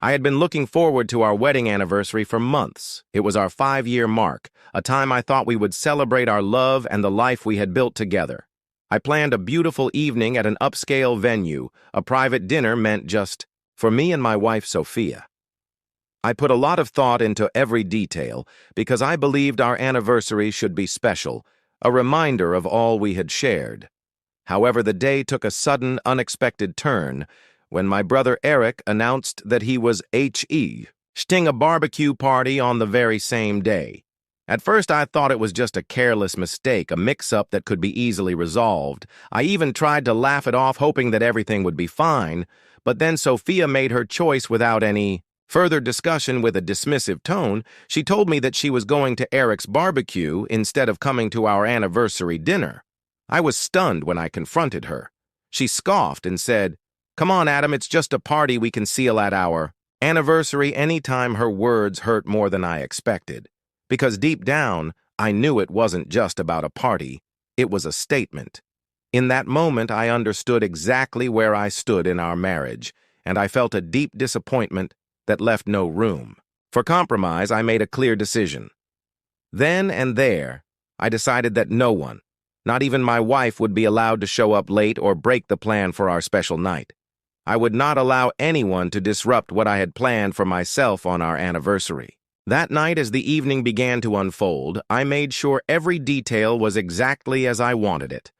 I had been looking forward to our wedding anniversary for months. It was our 5-year mark, a time I thought we would celebrate our love and the life we had built together. I planned a beautiful evening at an upscale venue, a private dinner meant just for me and my wife, Sophia. I put a lot of thought into every detail because I believed our anniversary should be special, a reminder of all we had shared. However, the day took a sudden, unexpected turn when my brother Eric announced that he was hosting a barbecue party on the very same day. At first, I thought it was just a careless mistake, a mix-up that could be easily resolved. I even tried to laugh it off, hoping that everything would be fine, but then Sophia made her choice without any further discussion. With a dismissive tone, she told me that she was going to Eric's barbecue instead of coming to our anniversary dinner. I was stunned when I confronted her. She scoffed and said, "Come on, Adam, it's just a party we can seal at our anniversary." Anytime her words hurt more than I expected, because deep down, I knew it wasn't just about a party, it was a statement. In that moment, I understood exactly where I stood in our marriage, and I felt a deep disappointment that left no room for compromise. I made a clear decision. Then and there, I decided that no one, not even my wife, would be allowed to show up late or break the plan for our special night. I would not allow anyone to disrupt what I had planned for myself on our anniversary. That night, as the evening began to unfold, I made sure every detail was exactly as I wanted it.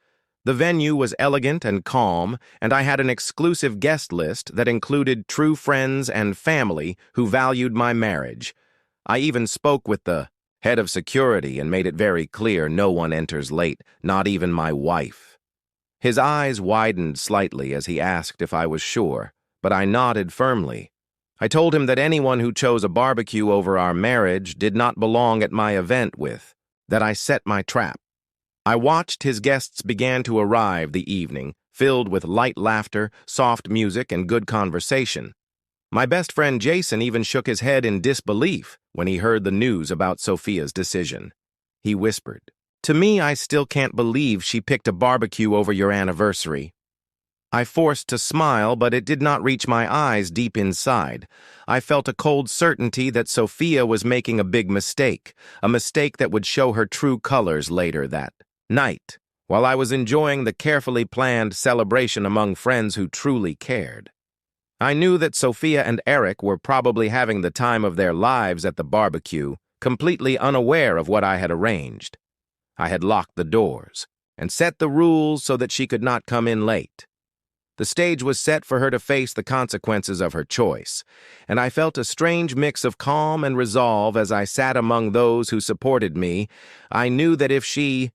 The venue was elegant and calm, and I had an exclusive guest list that included true friends and family who valued my marriage. I even spoke with the head of security and made it very clear no one enters late, not even my wife. His eyes widened slightly as he asked if I was sure, but I nodded firmly. I told him that anyone who chose a barbecue over our marriage did not belong at my event, with that I set my trap. I watched his guests begin to arrive the evening, filled with light laughter, soft music, and good conversation. My best friend Jason even shook his head in disbelief when he heard the news about Sophia's decision. He whispered, "To me, I still can't believe she picked a barbecue over your anniversary." I forced to smile, but it did not reach my eyes. Deep inside, I felt a cold certainty that Sophia was making a big mistake, a mistake that would show her true colors later that night, while I was enjoying the carefully planned celebration among friends who truly cared. I knew that Sophia and Eric were probably having the time of their lives at the barbecue, completely unaware of what I had arranged. I had locked the doors and set the rules so that she could not come in late. The stage was set for her to face the consequences of her choice, and I felt a strange mix of calm and resolve as I sat among those who supported me. I knew that if she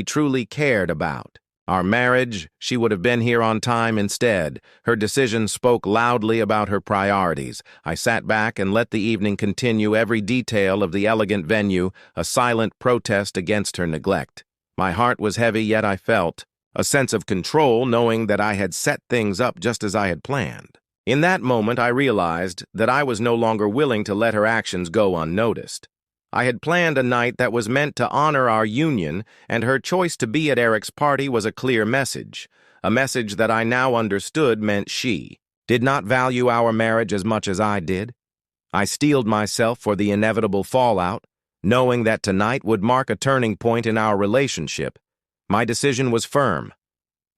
truly cared about our marriage, she would have been here on time instead. Her decision spoke loudly about her priorities. I sat back and let the evening continue, every detail of the elegant venue a silent protest against her neglect. My heart was heavy, yet I felt a sense of control, knowing that I had set things up just as I had planned. In that moment, I realized that I was no longer willing to let her actions go unnoticed. I had planned a night that was meant to honor our union, and her choice to be at Eric's party was a clear message, a message that I now understood meant she did not value our marriage as much as I did. I steeled myself for the inevitable fallout, knowing that tonight would mark a turning point in our relationship. My decision was firm.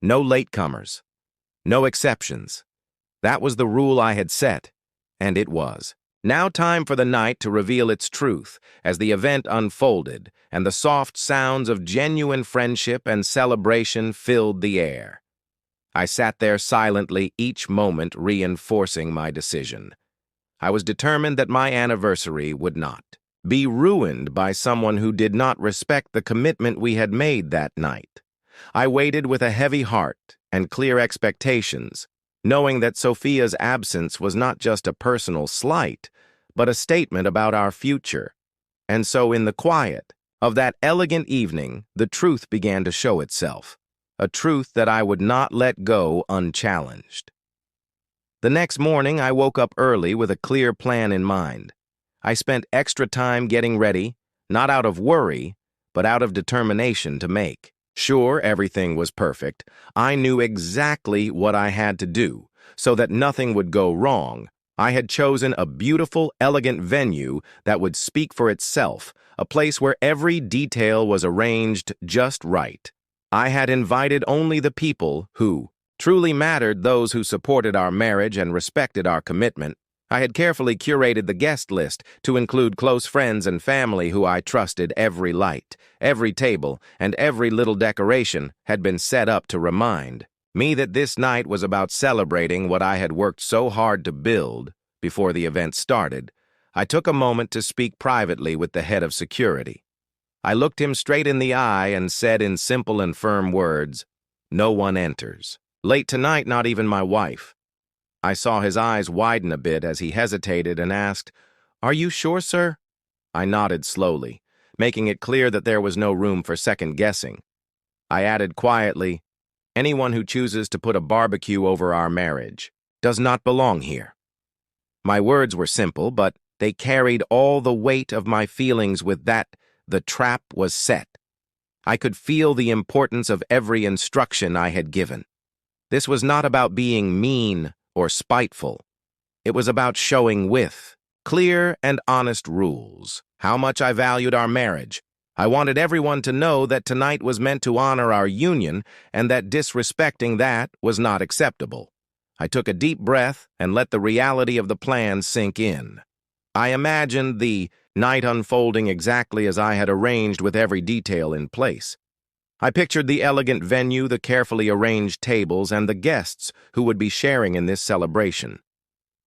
No latecomers. No exceptions. That was the rule I had set, and it was. Now time for the night to reveal its truth as the event unfolded and the soft sounds of genuine friendship and celebration filled the air. I sat there silently, each moment reinforcing my decision. I was determined that my anniversary would not be ruined by someone who did not respect the commitment we had made that night. I waited with a heavy heart and clear expectations, knowing that Sophia's absence was not just a personal slight, but a statement about our future. And so in the quiet of that elegant evening, the truth began to show itself, a truth that I would not let go unchallenged. The next morning, I woke up early with a clear plan in mind. I spent extra time getting ready, not out of worry, but out of determination to make sure everything was perfect. I knew exactly what I had to do so that nothing would go wrong. I had chosen a beautiful, elegant venue that would speak for itself, a place where every detail was arranged just right. I had invited only the people who truly mattered, those who supported our marriage and respected our commitment. I had carefully curated the guest list to include close friends and family who I trusted. Every light, every table, and every little decoration had been set up to remind me that this night was about celebrating what I had worked so hard to build. Before the event started, I took a moment to speak privately with the head of security. I looked him straight in the eye and said in simple and firm words, "No one enters. Late tonight, not even my wife." I saw his eyes widen a bit as he hesitated and asked, "Are you sure, sir?" I nodded slowly, making it clear that there was no room for second guessing. I added quietly, "Anyone who chooses to put a barbecue over our marriage does not belong here." My words were simple, but they carried all the weight of my feelings with that the trap was set. I could feel the importance of every instruction I had given. This was not about being mean or spiteful. It was about showing with clear and honest rules how much I valued our marriage. I wanted everyone to know that tonight was meant to honor our union and that disrespecting that was not acceptable. I took a deep breath and let the reality of the plan sink in. I imagined the night unfolding exactly as I had arranged, with every detail in place. I pictured the elegant venue, the carefully arranged tables, and the guests who would be sharing in this celebration.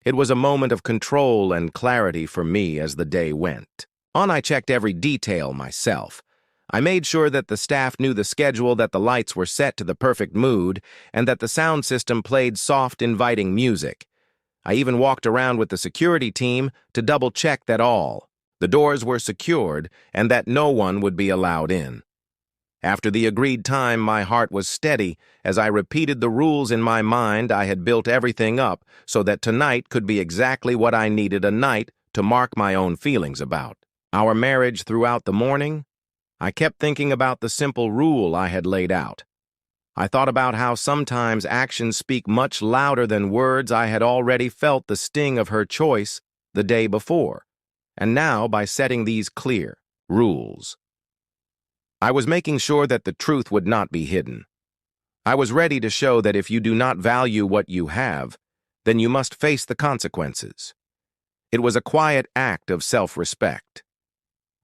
It was a moment of control and clarity for me as the day went on. I checked every detail myself. I made sure that the staff knew the schedule, that the lights were set to the perfect mood, and that the sound system played soft, inviting music. I even walked around with the security team to double-check that all the doors were secured and that no one would be allowed in. After the agreed time, my heart was steady as I repeated the rules in my mind. I had built everything up so that tonight could be exactly what I needed, a night to mark my own feelings about our marriage. Throughout the morning, I kept thinking about the simple rule I had laid out. I thought about how sometimes actions speak much louder than words. I had already felt the sting of her choice the day before, and now, by setting these clear rules, I was making sure that the truth would not be hidden. I was ready to show that if you do not value what you have, then you must face the consequences. It was a quiet act of self-respect,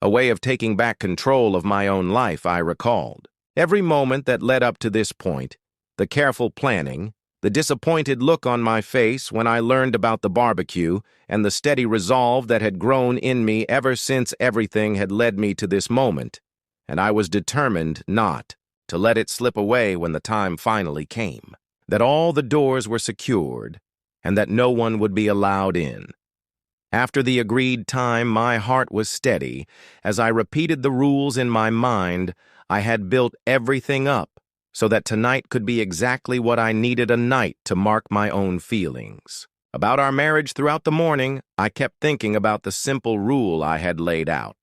a way of taking back control of my own life. I recalled every moment that led up to this point, the careful planning, the disappointed look on my face when I learned about the barbecue, and the steady resolve that had grown in me ever since. Everything had led me to this moment, and I was determined not to let it slip away. When the time finally came, that all the doors were secured and that no one would be allowed in. After the agreed time, my heart was steady as I repeated the rules in my mind. I had built everything up so that tonight could be exactly what I needed, a night to mark my own feelings about our marriage. Throughout the morning, I kept thinking about the simple rule I had laid out.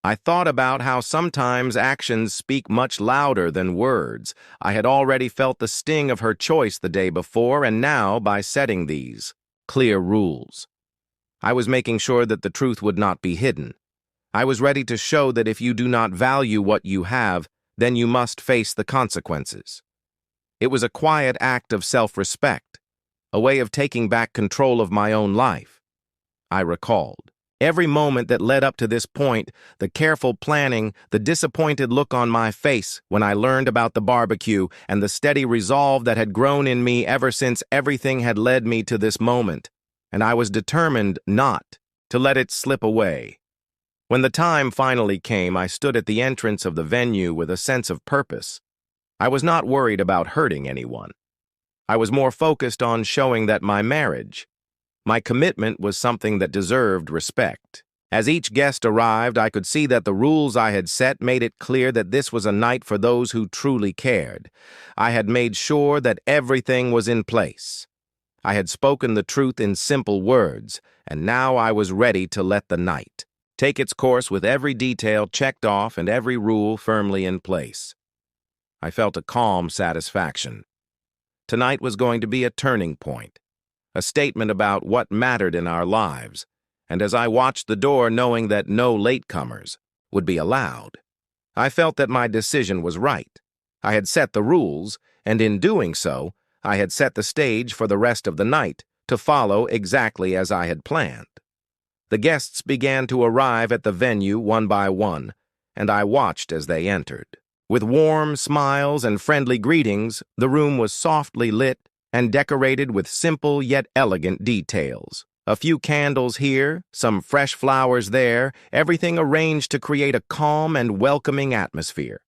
I thought about how sometimes actions speak much louder than words. I had already felt the sting of her choice the day before, and now, by setting these clear rules, I was making sure that the truth would not be hidden. I was ready to show that if you do not value what you have, then you must face the consequences. It was a quiet act of self-respect, a way of taking back control of my own life. I recalled every moment that led up to this point, the careful planning, the disappointed look on my face when I learned about the barbecue, and the steady resolve that had grown in me ever since. Everything had led me to this moment, and I was determined not to let it slip away. When the time finally came, I stood at the entrance of the venue with a sense of purpose. I was not worried about hurting anyone. I was more focused on showing that my marriage, my commitment, was something that deserved respect. As each guest arrived, I could see that the rules I had set made it clear that this was a night for those who truly cared. I had made sure that everything was in place. I had spoken the truth in simple words, and now I was ready to let the night take its course, with every detail checked off and every rule firmly in place. I felt a calm satisfaction. Tonight was going to be a turning point, a statement about what mattered in our lives, and as I watched the door knowing that no latecomers would be allowed, I felt that my decision was right. I had set the rules, and in doing so, I had set the stage for the rest of the night to follow exactly as I had planned. The guests began to arrive at the venue one by one, and I watched as they entered. With warm smiles and friendly greetings, the room was softly lit and decorated with simple yet elegant details. A few candles here, some fresh flowers there, everything arranged to create a calm and welcoming atmosphere.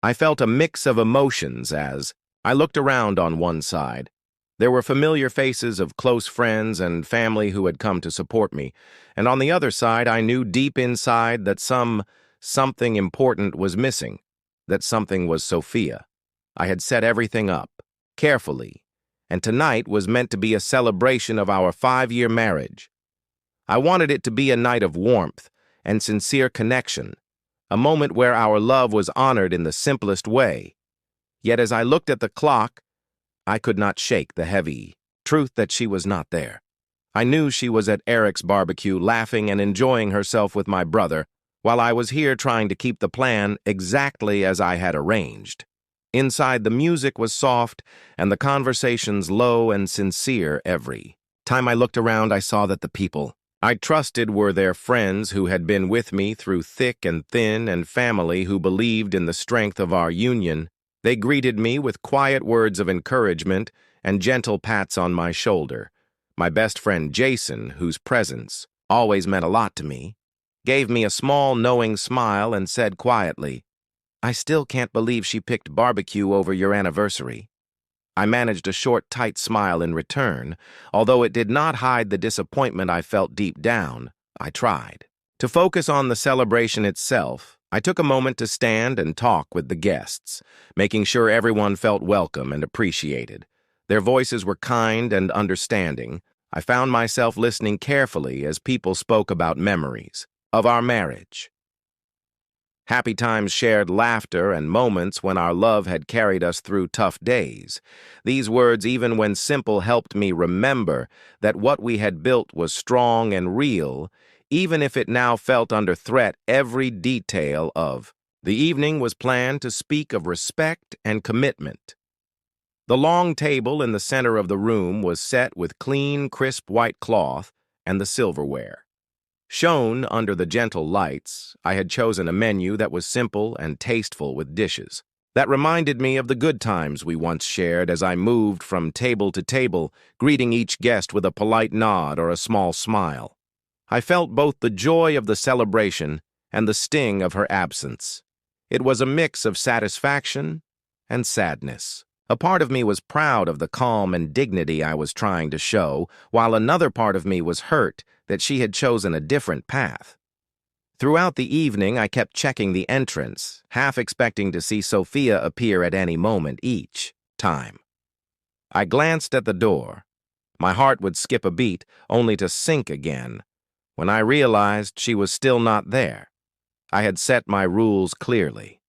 I felt a mix of emotions as I looked around on one side. There were familiar faces of close friends and family who had come to support me, and on the other side I knew deep inside that something important was missing, that something was Sophia. I had set everything up, carefully, and tonight was meant to be a celebration of our 5-year marriage. I wanted it to be a night of warmth and sincere connection, a moment where our love was honored in the simplest way. Yet as I looked at the clock, I could not shake the heavy truth that she was not there. I knew she was at Eric's barbecue laughing and enjoying herself with my brother, while I was here trying to keep the plan exactly as I had arranged. Inside, the music was soft and the conversations low and sincere. Every time I looked around, I saw that the people I trusted were their friends who had been with me through thick and thin, and family who believed in the strength of our union. They greeted me with quiet words of encouragement and gentle pats on my shoulder. My best friend Jason, whose presence always meant a lot to me, gave me a small, knowing smile and said quietly, "I still can't believe she picked barbecue over your anniversary." I managed a short, tight smile in return, although it did not hide the disappointment I felt deep down. I tried to focus on the celebration itself. I took a moment to stand and talk with the guests, making sure everyone felt welcome and appreciated. Their voices were kind and understanding. I found myself listening carefully as people spoke about memories of our marriage. Happy times, shared laughter, and moments when our love had carried us through tough days. These words, even when simple, helped me remember that what we had built was strong and real, even if it now felt under threat. Every detail of the evening was planned to speak of respect and commitment. The long table in the center of the room was set with clean, crisp white cloth and the silverware. Shown under the gentle lights, I had chosen a menu that was simple and tasteful, with dishes that reminded me of the good times we once shared. As I moved from table to table, greeting each guest with a polite nod or a small smile, I felt both the joy of the celebration and the sting of her absence. It was a mix of satisfaction and sadness. A part of me was proud of the calm and dignity I was trying to show, while another part of me was hurt that she had chosen a different path. Throughout the evening, I kept checking the entrance, half expecting to see Sophia appear at any moment each time I glanced at the door. My heart would skip a beat, only to sink again when I realized she was still not there. I had set my rules clearly.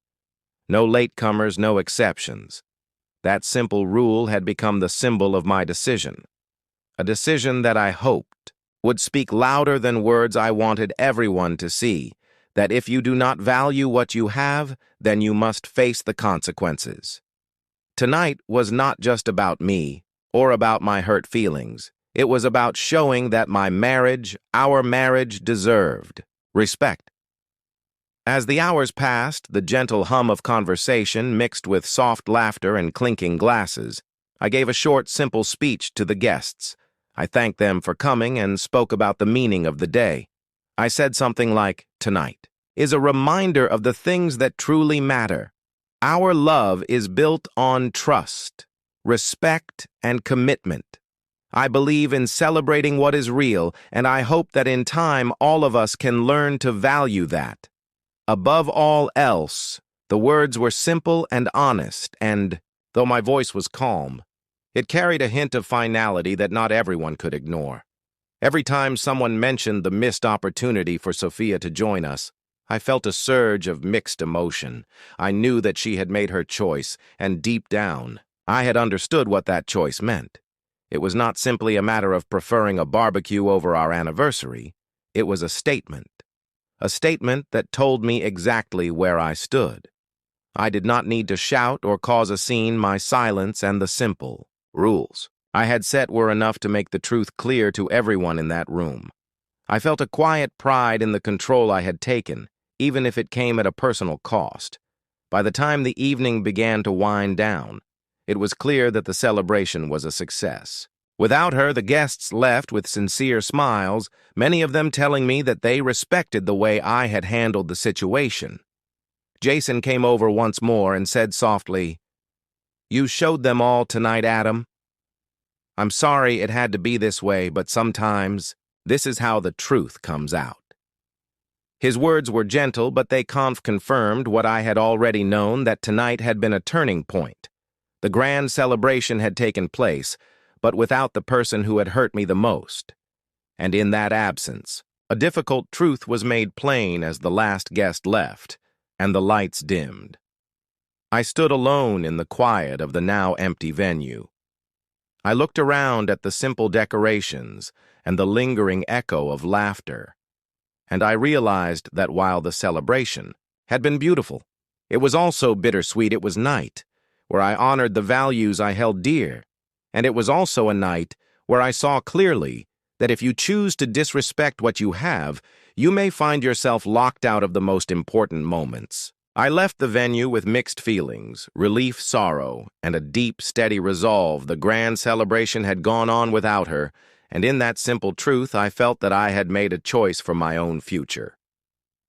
No latecomers, no exceptions. That simple rule had become the symbol of my decision, a decision that I hoped would speak louder than words. I wanted everyone to see that if you do not value what you have, then you must face the consequences. Tonight was not just about me or about my hurt feelings. It was about showing that our marriage, deserved respect. As the hours passed, the gentle hum of conversation mixed with soft laughter and clinking glasses, I gave a short, simple speech to the guests. I thanked them for coming and spoke about the meaning of the day. I said something like, "Tonight is a reminder of the things that truly matter. Our love is built on trust, respect, and commitment. I believe in celebrating what is real, and I hope that in time all of us can learn to value that." Above all else, the words were simple and honest, and, though my voice was calm, it carried a hint of finality that not everyone could ignore. Every time someone mentioned the missed opportunity for Sophia to join us, I felt a surge of mixed emotion. I knew that she had made her choice, and deep down, I had understood what that choice meant. It was not simply a matter of preferring a barbecue over our anniversary. It was a statement. A statement that told me exactly where I stood. I did not need to shout or cause a scene. My silence and the simple rules I had set were enough to make the truth clear to everyone in that room. I felt a quiet pride in the control I had taken, even if it came at a personal cost. By the time the evening began to wind down, it was clear that the celebration was a success. Without her, the guests left with sincere smiles, many of them telling me that they respected the way I had handled the situation. Jason came over once more and said softly, "You showed them all tonight, Adam. I'm sorry it had to be this way, but sometimes this is how the truth comes out." His words were gentle, but they confirmed what I had already known, that tonight had been a turning point. The grand celebration had taken place, but without the person who had hurt me the most. And in that absence, a difficult truth was made plain as the last guest left, and the lights dimmed. I stood alone in the quiet of the now empty venue. I looked around at the simple decorations and the lingering echo of laughter, and I realized that while the celebration had been beautiful, it was also bittersweet. It was night where I honored the values I held dear, and it was also a night where I saw clearly that if you choose to disrespect what you have, you may find yourself locked out of the most important moments. I left the venue with mixed feelings, relief, sorrow, and a deep, steady resolve. The grand celebration had gone on without her, and in that simple truth I felt that I had made a choice for my own future.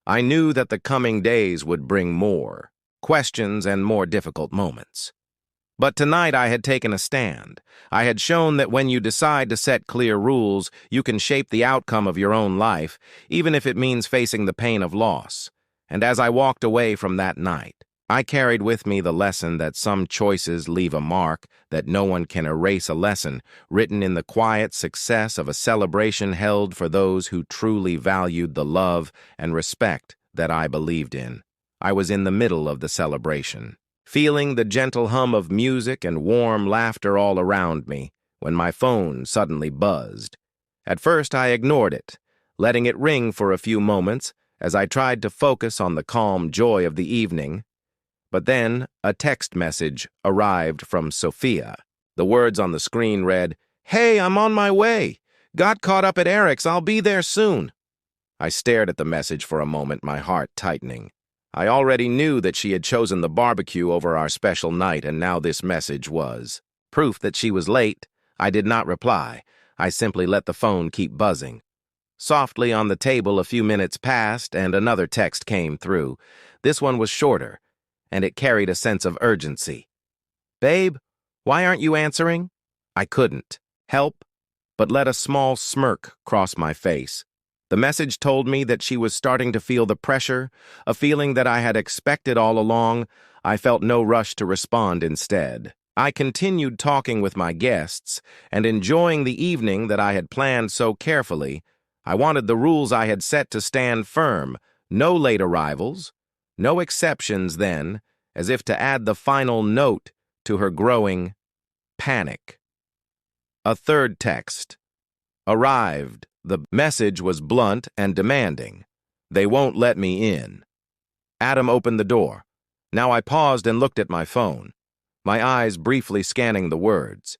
I knew that the coming days would bring more questions and more difficult moments. But tonight I had taken a stand. I had shown that when you decide to set clear rules, you can shape the outcome of your own life, even if it means facing the pain of loss. And as I walked away from that night, I carried with me the lesson that some choices leave a mark, that no one can erase a lesson written in the quiet success of a celebration held for those who truly valued the love and respect that I believed in. I was in the middle of the celebration, feeling the gentle hum of music and warm laughter all around me, when my phone suddenly buzzed. At first I ignored it, letting it ring for a few moments as I tried to focus on the calm joy of the evening. But then a text message arrived from Sophia. The words on the screen read, "Hey, I'm on my way. Got caught up at Eric's. I'll be there soon." I stared at the message for a moment, my heart tightening. I already knew that she had chosen the barbecue over our special night, and now this message was proof that she was late. I did not reply. I simply let the phone keep buzzing. Softly on the table, a few minutes passed, and another text came through. This one was shorter, and it carried a sense of urgency. "Babe, why aren't you answering?" I couldn't help but let a small smirk cross my face. The message told me that she was starting to feel the pressure, a feeling that I had expected all along. I felt no rush to respond instead. I continued talking with my guests and enjoying the evening that I had planned so carefully. I wanted the rules I had set to stand firm. No late arrivals, no exceptions then, as if to add the final note to her growing panic. A third text arrived. The message was blunt and demanding. "They won't let me in." Adam opened the door. Now I paused and looked at my phone, my eyes briefly scanning the words.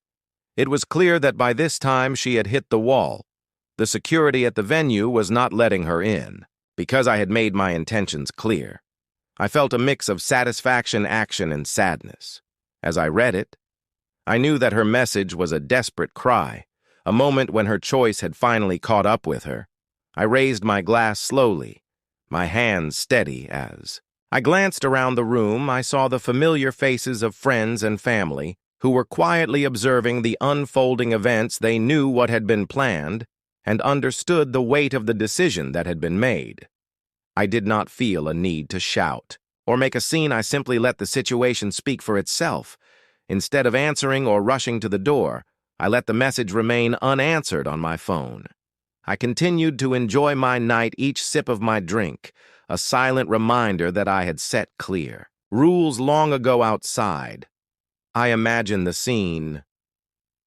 It was clear that by this time she had hit the wall. The security at the venue was not letting her in, because I had made my intentions clear. I felt a mix of satisfaction, action, and sadness. As I read it, I knew that her message was a desperate cry, a moment when her choice had finally caught up with her. I raised my glass slowly, my hands steady as I glanced around the room. I saw the familiar faces of friends and family who were quietly observing the unfolding events. They knew what had been planned and understood the weight of the decision that had been made. I did not feel a need to shout or make a scene. I simply let the situation speak for itself. Instead of answering or rushing to the door, I let the message remain unanswered on my phone. I continued to enjoy my night, each sip of my drink, a silent reminder that I had set clear rules long ago outside. I imagined the scene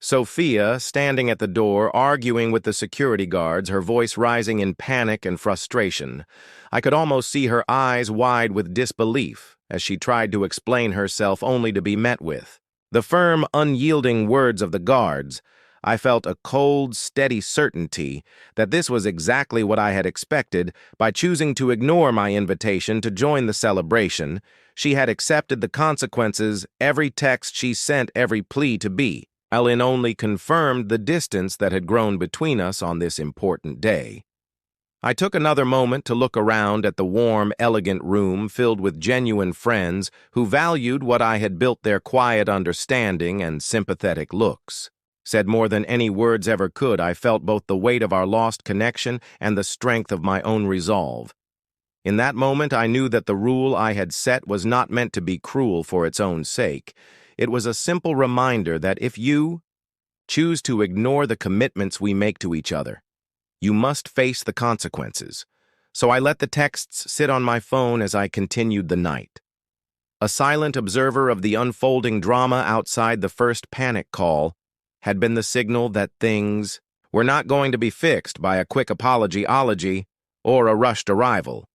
Sophia, standing at the door, arguing with the security guards, her voice rising in panic and frustration. I could almost see her eyes wide with disbelief as she tried to explain herself only to be met with the firm, unyielding words of the guards. I felt a cold, steady certainty that this was exactly what I had expected. By choosing to ignore my invitation to join the celebration, she had accepted the consequences, every text she sent, every plea to be. Ellen only confirmed the distance that had grown between us on this important day. I took another moment to look around at the warm, elegant room filled with genuine friends who valued what I had built, their quiet understanding and sympathetic looks. Said more than any words ever could, I felt both the weight of our lost connection and the strength of my own resolve. In that moment, I knew that the rule I had set was not meant to be cruel for its own sake. It was a simple reminder that if you choose to ignore the commitments we make to each other, you must face the consequences. So I let the texts sit on my phone as I continued the night. A silent observer of the unfolding drama outside the first panic call had been the signal that things were not going to be fixed by a quick apology or a rushed arrival.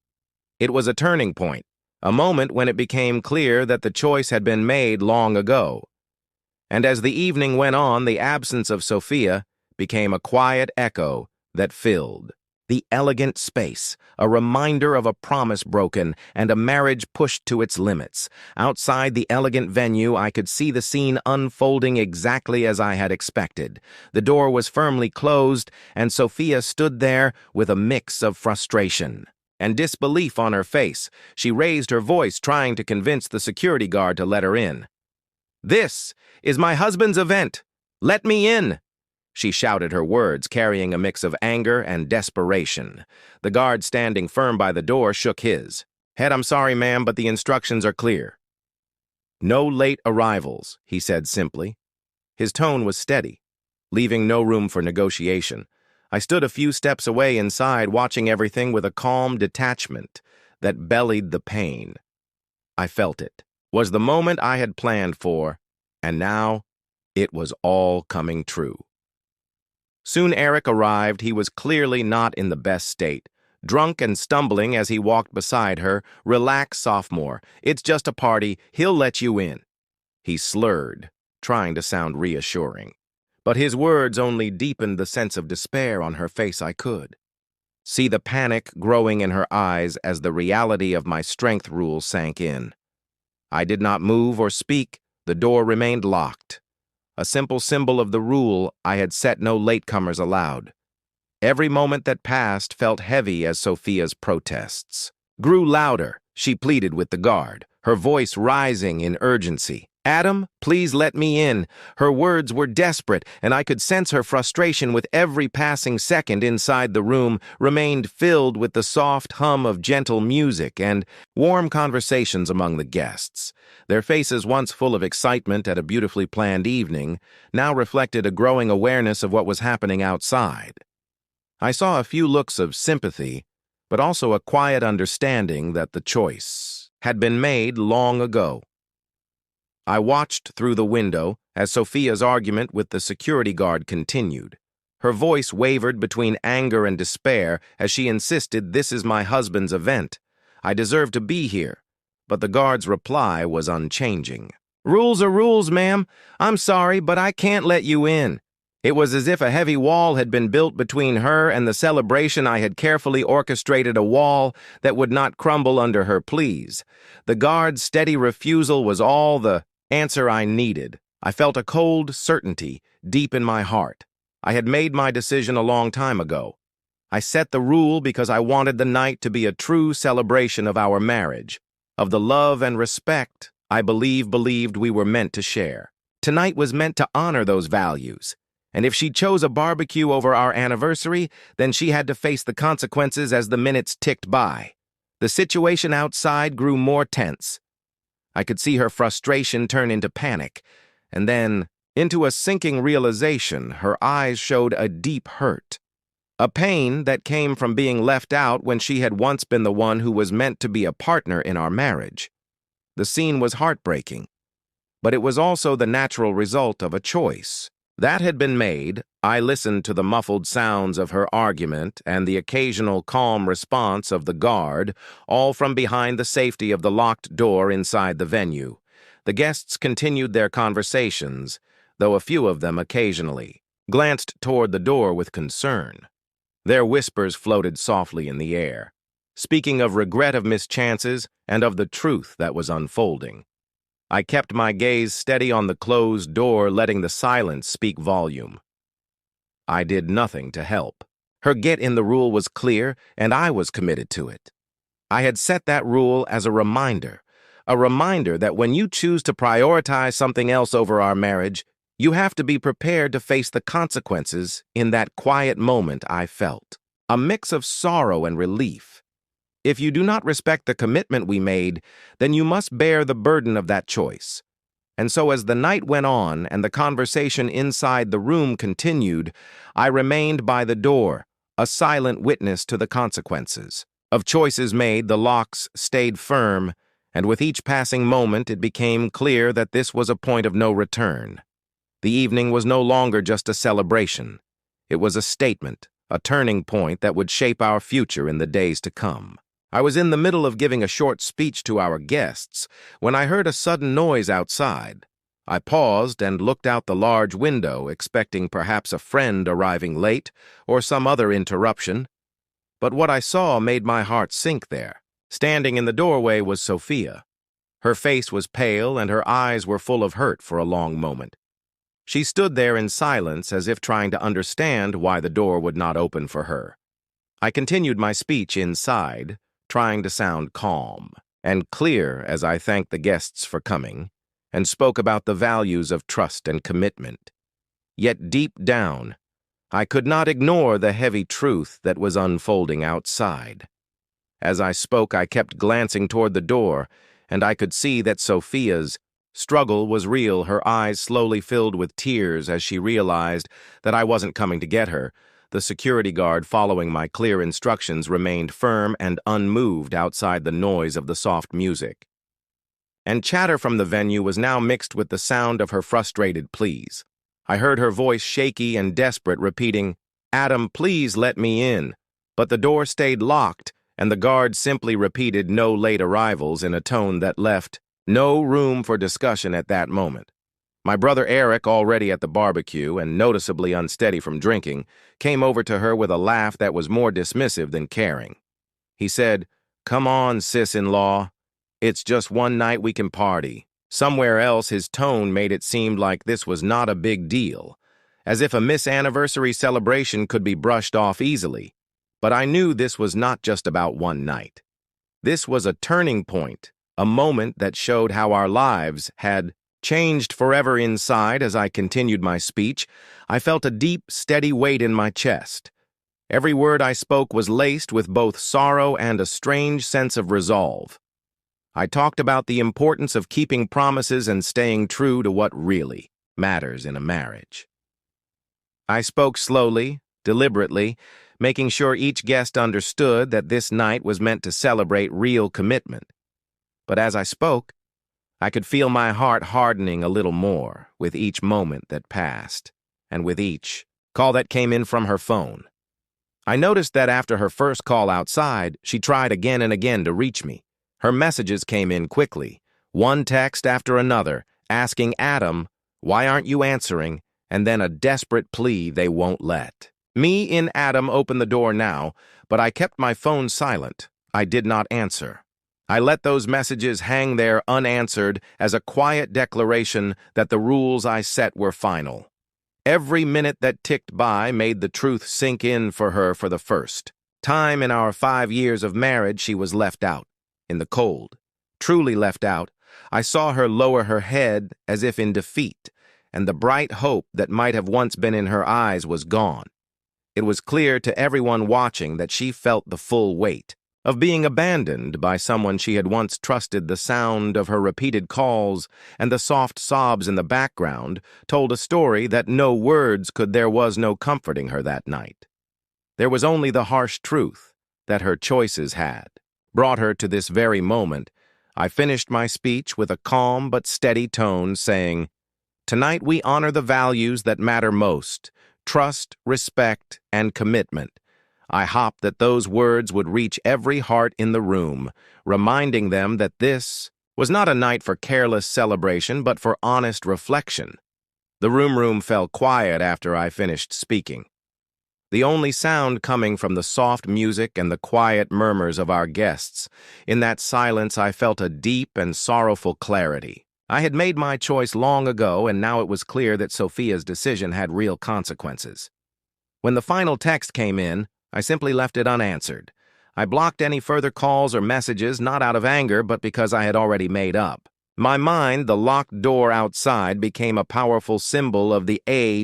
It was a turning point, a moment when it became clear that the choice had been made long ago. And as the evening went on, the absence of Sophia became a quiet echo that filled the elegant space, a reminder of a promise broken and a marriage pushed to its limits. Outside the elegant venue, I could see the scene unfolding exactly as I had expected. The door was firmly closed, and Sophia stood there with a mix of frustration and disbelief on her face. She raised her voice, trying to convince the security guard to let her in. "This is my husband's event. Let me in!" She shouted her words, carrying a mix of anger and desperation. The guard standing firm by the door shook his head. "I'm sorry, ma'am, but the instructions are clear." "No late arrivals," he said simply. His tone was steady, leaving no room for negotiation. I stood a few steps away inside, watching everything with a calm detachment that belied the pain. I felt it was the moment I had planned for, and now it was all coming true. Soon Eric arrived. He was clearly not in the best state, drunk and stumbling as he walked beside her. "Relax, sophomore. It's just a party. He'll let you in." He slurred, trying to sound reassuring. But his words only deepened the sense of despair on her face. I could see the panic growing in her eyes as the reality of my strength rule sank in. I did not move or speak. The door remained locked, a simple symbol of the rule I had set: no latecomers allowed. Every moment that passed felt heavy as Sophia's protests grew louder. She pleaded with the guard, her voice rising in urgency. "Adam, please let me in." Her words were desperate, and I could sense her frustration with every passing second. Inside the room remained filled with the soft hum of gentle music and warm conversations among the guests. Their faces, once full of excitement at a beautifully planned evening, now reflected a growing awareness of what was happening outside. I saw a few looks of sympathy, but also a quiet understanding that the choice had been made long ago. I watched through the window as Sophia's argument with the security guard continued. Her voice wavered between anger and despair as she insisted, "This is my husband's event. I deserve to be here." But the guard's reply was unchanging. "Rules are rules, ma'am. I'm sorry, but I can't let you in." It was as if a heavy wall had been built between her and the celebration. I had carefully orchestrated a wall that would not crumble under her pleas. The guard's steady refusal was all the answer I needed. I felt a cold certainty deep in my heart. I had made my decision a long time ago. I set the rule because I wanted the night to be a true celebration of our marriage, of the love and respect I believed we were meant to share. Tonight was meant to honor those values. And if she chose a barbecue over our anniversary, then she had to face the consequences as the minutes ticked by. The situation outside grew more tense. I could see her frustration turn into panic, and then into a sinking realization. Her eyes showed a deep hurt, a pain that came from being left out when she had once been the one who was meant to be a partner in our marriage. The scene was heartbreaking, but it was also the natural result of a choice. That had been made, I listened to the muffled sounds of her argument and the occasional calm response of the guard, all from behind the safety of the locked door inside the venue. The guests continued their conversations, though a few of them occasionally glanced toward the door with concern. Their whispers floated softly in the air, speaking of regret of mischances and of the truth that was unfolding. I kept my gaze steady on the closed door, letting the silence speak volume. I did nothing to help. Her get in the rule was clear, and I was committed to it. I had set that rule as a reminder that when you choose to prioritize something else over our marriage, you have to be prepared to face the consequences. In that quiet moment I felt a mix of sorrow and relief. If you do not respect the commitment we made, then you must bear the burden of that choice. And so as the night went on and the conversation inside the room continued, I remained by the door, a silent witness to the consequences. Of choices made, the locks stayed firm, and with each passing moment it became clear that this was a point of no return. The evening was no longer just a celebration. It was a statement, a turning point that would shape our future in the days to come. I was in the middle of giving a short speech to our guests when I heard a sudden noise outside. I paused and looked out the large window, expecting perhaps a friend arriving late or some other interruption. But what I saw made my heart sink there. Standing in the doorway was Sophia. Her face was pale and her eyes were full of hurt for a long moment. She stood there in silence as if trying to understand why the door would not open for her. I continued my speech inside, trying to sound calm and clear as I thanked the guests for coming and spoke about the values of trust and commitment. Yet deep down, I could not ignore the heavy truth that was unfolding outside. As I spoke, I kept glancing toward the door, and I could see that Sophia's struggle was real. Her eyes slowly filled with tears as she realized that I wasn't coming to get her. The security guard, following my clear instructions, remained firm and unmoved outside the noise of the soft music. And chatter from the venue was now mixed with the sound of her frustrated pleas. I heard her voice shaky and desperate, repeating, "Adam, please let me in." But the door stayed locked, and the guard simply repeated "no late arrivals" in a tone that left no room for discussion at that moment. My brother Eric, already at the barbecue and noticeably unsteady from drinking, came over to her with a laugh that was more dismissive than caring. He said, "Come on, sis-in-law. It's just one night, we can party." Somewhere else, his tone made it seem like this was not a big deal, as if a miss-anniversary celebration could be brushed off easily. But I knew this was not just about one night. This was a turning point, a moment that showed how our lives had changed forever. Inside, as I continued my speech, I felt a deep, steady weight in my chest. Every word I spoke was laced with both sorrow and a strange sense of resolve. I talked about the importance of keeping promises and staying true to what really matters in a marriage. I spoke slowly, deliberately, making sure each guest understood that this night was meant to celebrate real commitment. But as I spoke, I could feel my heart hardening a little more with each moment that passed, and with each call that came in from her phone. I noticed that after her first call outside, she tried again and again to reach me. Her messages came in quickly, one text after another, asking Adam, "Why aren't you answering?" and then a desperate plea they won't let. Me in Adam opened the door now, but I kept my phone silent. I did not answer. I let those messages hang there unanswered as a quiet declaration that the rules I set were final. Every minute that ticked by made the truth sink in for her. For the first time in our 5 years of marriage, she was left out, in the cold. Truly left out. I saw her lower her head as if in defeat, and the bright hope that might have once been in her eyes was gone. It was clear to everyone watching that she felt the full weight of being abandoned by someone she had once trusted. The sound of her repeated calls and the soft sobs in the background told a story that no words could. There was no comforting her that night. There was only the harsh truth that her choices had brought her to this very moment. I finished my speech with a calm but steady tone, saying, Tonight we honor the values that matter most: trust, respect, and commitment. I hoped that those words would reach every heart in the room, reminding them that this was not a night for careless celebration, but for honest reflection. The room fell quiet after I finished speaking, the only sound coming from the soft music and the quiet murmurs of our guests. In that silence, I felt a deep and sorrowful clarity. I had made my choice long ago, and now it was clear that Sophia's decision had real consequences. When the final text came in, I simply left it unanswered. I blocked any further calls or messages, not out of anger, but because I had already made up. My mind, the locked door outside, became a powerful symbol of the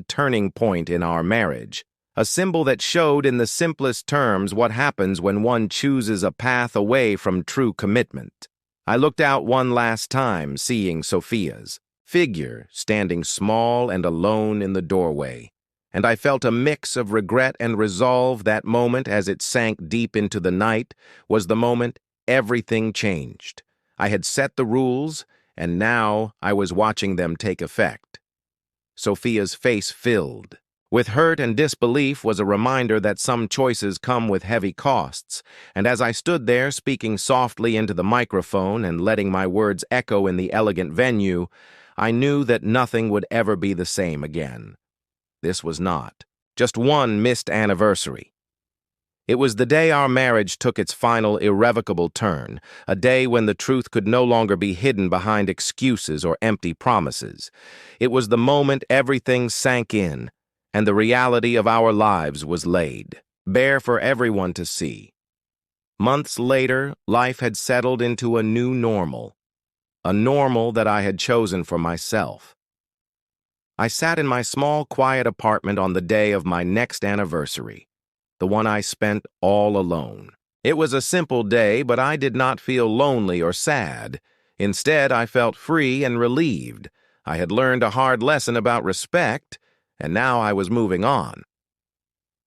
turning point in our marriage. A symbol that showed in the simplest terms what happens when one chooses a path away from true commitment. I looked out one last time, seeing Sophia's figure standing small and alone in the doorway, and I felt a mix of regret and resolve. That moment, as it sank deep into the night, was the moment everything changed. I had set the rules, and now I was watching them take effect. Sophia's face filled with hurt and disbelief was a reminder that some choices come with heavy costs, and as I stood there speaking softly into the microphone and letting my words echo in the elegant venue, I knew that nothing would ever be the same again. This was not just one missed anniversary. It was the day our marriage took its final irrevocable turn, a day when the truth could no longer be hidden behind excuses or empty promises. It was the moment everything sank in, and the reality of our lives was laid bare for everyone to see. Months later, life had settled into a new normal, a normal that I had chosen for myself. I sat in my small, quiet apartment on the day of my next anniversary, the one I spent all alone. It was a simple day, but I did not feel lonely or sad. Instead, I felt free and relieved. I had learned a hard lesson about respect, and now I was moving on.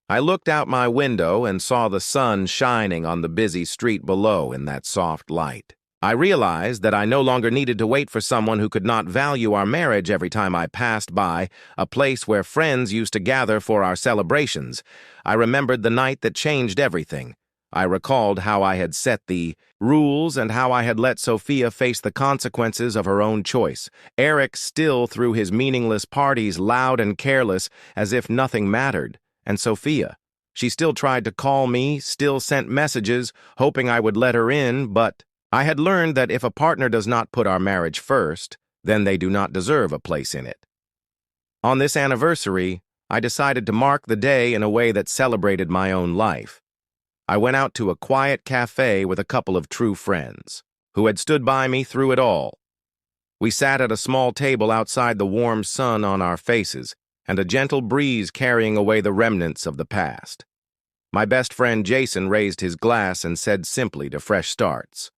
I looked out my window and saw the sun shining on the busy street below in that soft light. I realized that I no longer needed to wait for someone who could not value our marriage every time I passed by a place where friends used to gather for our celebrations. I remembered the night that changed everything. I recalled how I had set the rules and how I had let Sophia face the consequences of her own choice. Eric still threw his meaningless parties loud and careless as if nothing mattered. And Sophia, she still tried to call me, still sent messages, hoping I would let her in, but I had learned that if a partner does not put our marriage first, then they do not deserve a place in it. On this anniversary, I decided to mark the day in a way that celebrated my own life. I went out to a quiet cafe with a couple of true friends who had stood by me through it all. We sat at a small table outside, the warm sun on our faces and a gentle breeze carrying away the remnants of the past. My best friend Jason raised his glass and said simply to fresh starts.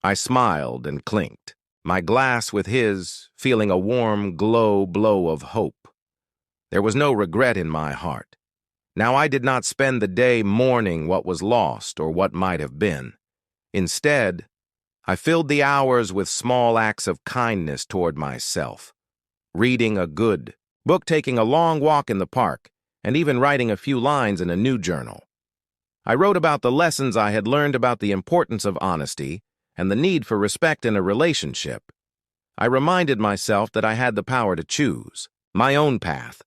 I smiled and clinked, my glass with his, feeling a warm blow of hope. There was no regret in my heart. Now I did not spend the day mourning what was lost or what might have been. Instead, I filled the hours with small acts of kindness toward myself, reading a good book, taking a long walk in the park, and even writing a few lines in a new journal. I wrote about the lessons I had learned about the importance of honesty and the need for respect in a relationship. I reminded myself that I had the power to choose my own path,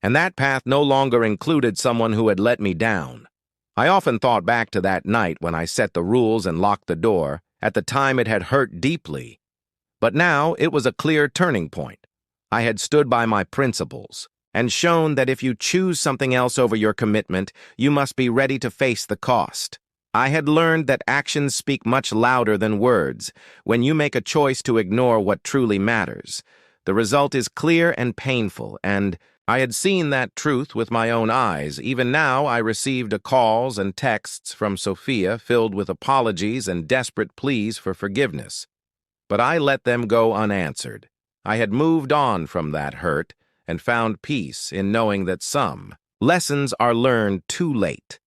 and that path no longer included someone who had let me down. I often thought back to that night when I set the rules and locked the door. At the time it had hurt deeply, but now it was a clear turning point. I had stood by my principles and shown that if you choose something else over your commitment, you must be ready to face the cost. I had learned that actions speak much louder than words. When you make a choice to ignore what truly matters, the result is clear and painful, and I had seen that truth with my own eyes. Even now, I received calls and texts from Sophia filled with apologies and desperate pleas for forgiveness. But I let them go unanswered. I had moved on from that hurt and found peace in knowing that some lessons are learned too late.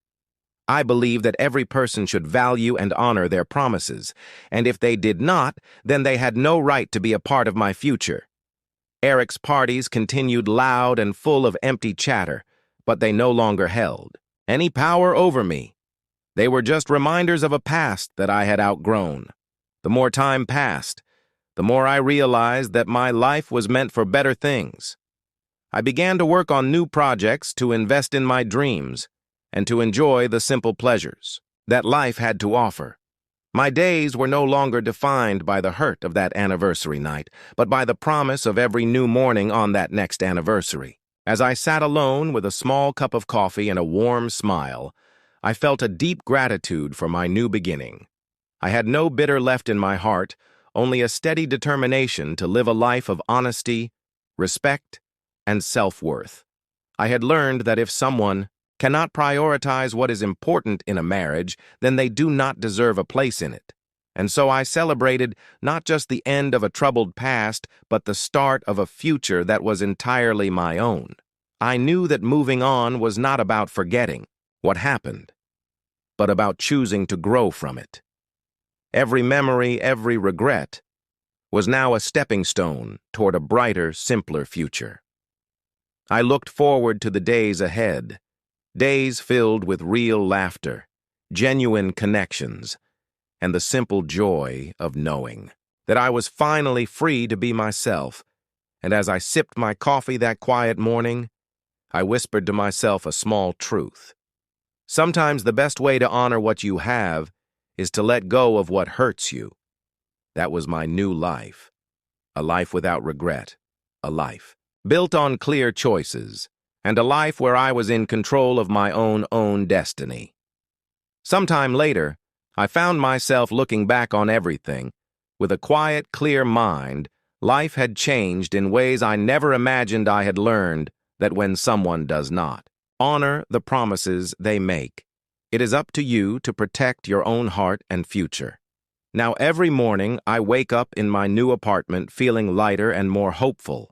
I believe that every person should value and honor their promises, and if they did not, then they had no right to be a part of my future. Eric's parties continued loud and full of empty chatter, but they no longer held any power over me. They were just reminders of a past that I had outgrown. The more time passed, the more I realized that my life was meant for better things. I began to work on new projects, to invest in my dreams, and to enjoy the simple pleasures that life had to offer. My days were no longer defined by the hurt of that anniversary night, but by the promise of every new morning on that next anniversary. As I sat alone with a small cup of coffee and a warm smile, I felt a deep gratitude for my new beginning. I had no bitter left in my heart, only a steady determination to live a life of honesty, respect, and self-worth. I had learned that if someone cannot prioritize what is important in a marriage, then they do not deserve a place in it. And so I celebrated not just the end of a troubled past, but the start of a future that was entirely my own. I knew that moving on was not about forgetting what happened, but about choosing to grow from it. Every memory, every regret, was now a stepping stone toward a brighter, simpler future. I looked forward to the days ahead, days filled with real laughter, genuine connections, and the simple joy of knowing that I was finally free to be myself. And as I sipped my coffee that quiet morning, I whispered to myself a small truth. Sometimes the best way to honor what you have is to let go of what hurts you. That was my new life, a life without regret, a life built on clear choices, and a life where I was in control of my own destiny. Sometime later, I found myself looking back on everything. With a quiet, clear mind, life had changed in ways I never imagined. I had learned that when someone does not honor the promises they make, it is up to you to protect your own heart and future. Now every morning I wake up in my new apartment feeling lighter and more hopeful.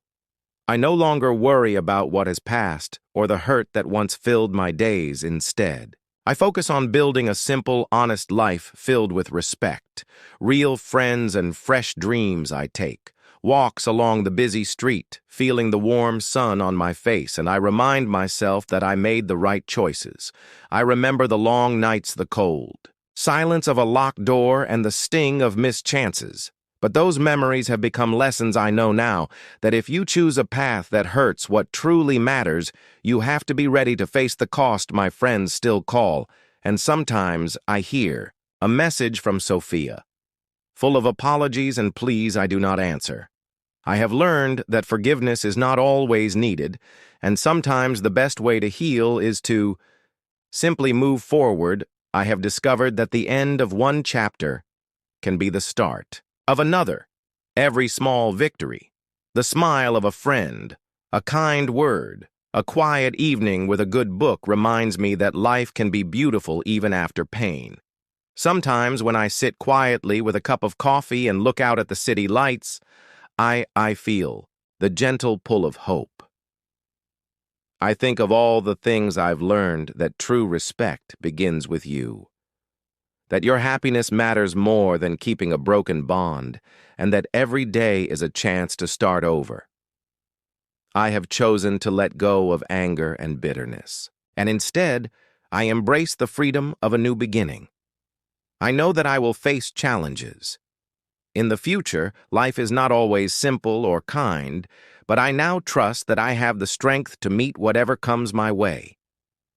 I no longer worry about what has passed or the hurt that once filled my days. Instead, I focus on building a simple, honest life filled with respect, real friends, and fresh dreams. I take walks along the busy street, feeling the warm sun on my face, and I remind myself that I made the right choices. I remember the long nights, the cold silence of a locked door, and the sting of missed chances. But those memories have become lessons. I know now that if you choose a path that hurts what truly matters, you have to be ready to face the cost. My friends still call, and sometimes I hear a message from Sophia, full of apologies and pleas I do not answer. I have learned that forgiveness is not always needed, and sometimes the best way to heal is to simply move forward. I have discovered that the end of one chapter can be the start of another. Every small victory, the smile of a friend, a kind word, a quiet evening with a good book reminds me that life can be beautiful even after pain. Sometimes when I sit quietly with a cup of coffee and look out at the city lights, I feel the gentle pull of hope. I think of all the things I've learned, that true respect begins with you, that your happiness matters more than keeping a broken bond, and that every day is a chance to start over. I have chosen to let go of anger and bitterness, and instead, I embrace the freedom of a new beginning. I know that I will face challenges. In the future, life is not always simple or kind, but I now trust that I have the strength to meet whatever comes my way.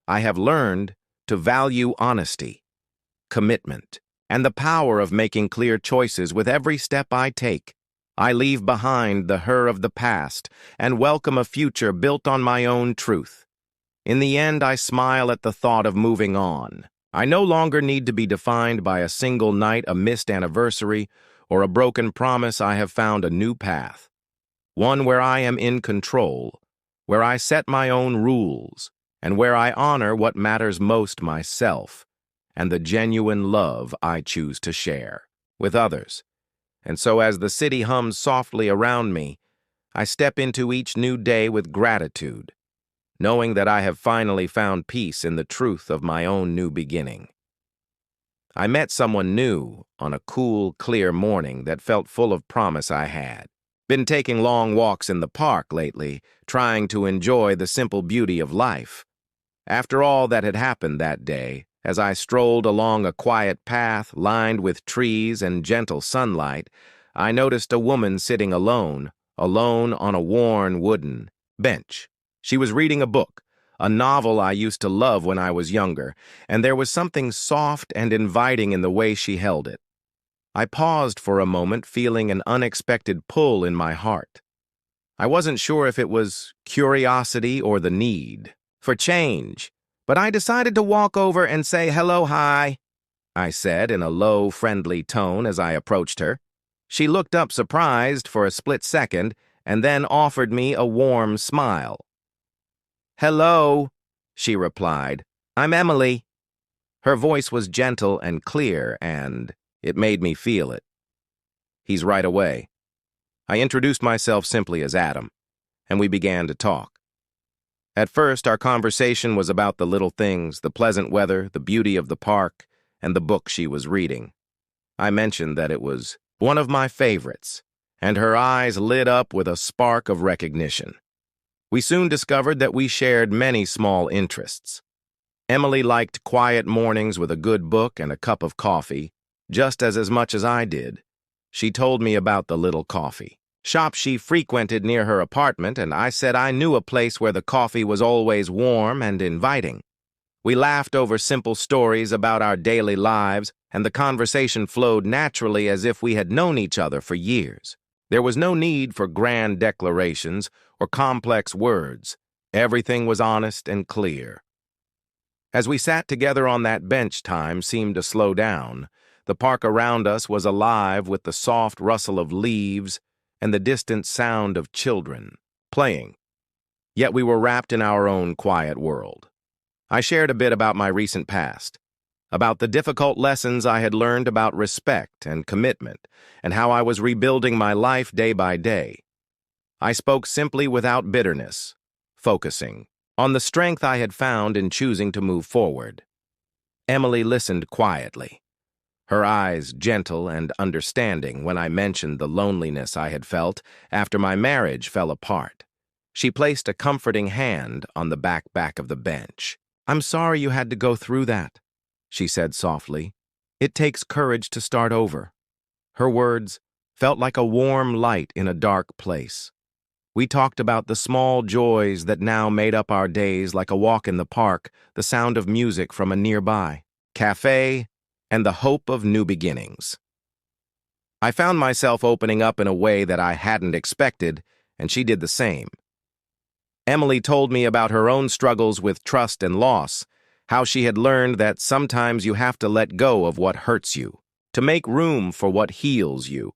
I have learned to value honesty, commitment, and the power of making clear choices with every step I take. I leave behind the her of the past and welcome a future built on my own truth. In the end, I smile at the thought of moving on. I no longer need to be defined by a single night, a missed anniversary, or a broken promise. I have found a new path, one where I am in control, where I set my own rules, and where I honor what matters most, myself, and the genuine love I choose to share with others. And so as the city hums softly around me, I step into each new day with gratitude, knowing that I have finally found peace in the truth of my own new beginning. I met someone new on a cool, clear morning that felt full of promise I had. Been taking long walks in the park lately, trying to enjoy the simple beauty of life. After all that had happened that day, as I strolled along a quiet path lined with trees and gentle sunlight, I noticed a woman sitting alone on a worn wooden bench. She was reading a book, a novel I used to love when I was younger, and there was something soft and inviting in the way she held it. I paused for a moment, feeling an unexpected pull in my heart. I wasn't sure if it was curiosity or the need for change, but I decided to walk over and say, "Hello, hi," I said in a low, friendly tone as I approached her. She looked up surprised for a split second and then offered me a warm smile. "Hello," she replied. "I'm Emily." Her voice was gentle and clear, and it made me feel it. "He's right away." I introduced myself simply as Adam, and we began to talk. At first, our conversation was about the little things, the pleasant weather, the beauty of the park, and the book she was reading. I mentioned that it was one of my favorites, and her eyes lit up with a spark of recognition. We soon discovered that we shared many small interests. Emily liked quiet mornings with a good book and a cup of coffee, just as much as I did. She told me about the little coffee shop she frequented near her apartment, and I said I knew a place where the coffee was always warm and inviting. We laughed over simple stories about our daily lives, and the conversation flowed naturally as if we had known each other for years. There was no need for grand declarations or complex words. Everything was honest and clear. As we sat together on that bench, time seemed to slow down. The park around us was alive with the soft rustle of leaves and the distant sound of children playing. Yet we were wrapped in our own quiet world. I shared a bit about my recent past, about the difficult lessons I had learned about respect and commitment, and how I was rebuilding my life day by day. I spoke simply without bitterness, focusing on the strength I had found in choosing to move forward. Emily listened quietly, her eyes gentle and understanding when I mentioned the loneliness I had felt after my marriage fell apart. She placed a comforting hand on the back of the bench. "I'm sorry you had to go through that," she said softly. "It takes courage to start over." Her words felt like a warm light in a dark place. We talked about the small joys that now made up our days, like a walk in the park, the sound of music from a nearby cafe, and the hope of new beginnings. I found myself opening up in a way that I hadn't expected, and she did the same. Emily told me about her own struggles with trust and loss, how she had learned that sometimes you have to let go of what hurts you, to make room for what heals you.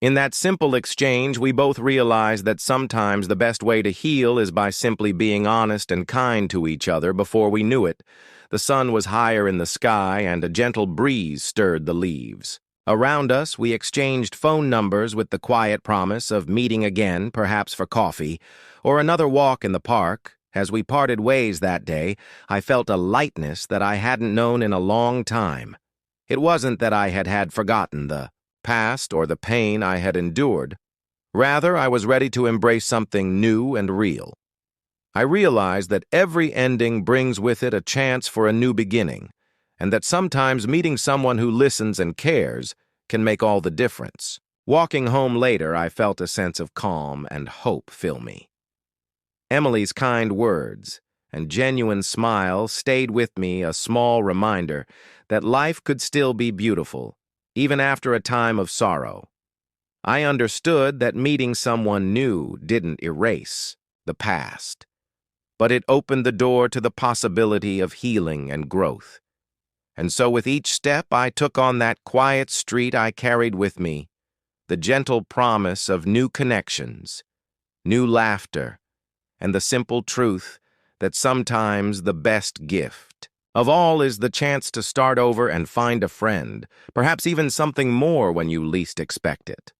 In that simple exchange, we both realized that sometimes the best way to heal is by simply being honest and kind to each other. Before we knew it, the sun was higher in the sky and a gentle breeze stirred the leaves. Around us, we exchanged phone numbers with the quiet promise of meeting again, perhaps for coffee, or another walk in the park. As we parted ways that day, I felt a lightness that I hadn't known in a long time. It wasn't that I had forgotten the past or the pain I had endured. Rather, I was ready to embrace something new and real. I realized that every ending brings with it a chance for a new beginning, and that sometimes meeting someone who listens and cares can make all the difference. Walking home later, I felt a sense of calm and hope fill me. Emily's kind words and genuine smile stayed with me, a small reminder that life could still be beautiful, even after a time of sorrow. I understood that meeting someone new didn't erase the past, but it opened the door to the possibility of healing and growth. And so with each step I took on that quiet street, I carried with me the gentle promise of new connections, new laughter, and the simple truth that sometimes the best gift of all is the chance to start over and find a friend, perhaps even something more when you least expect it.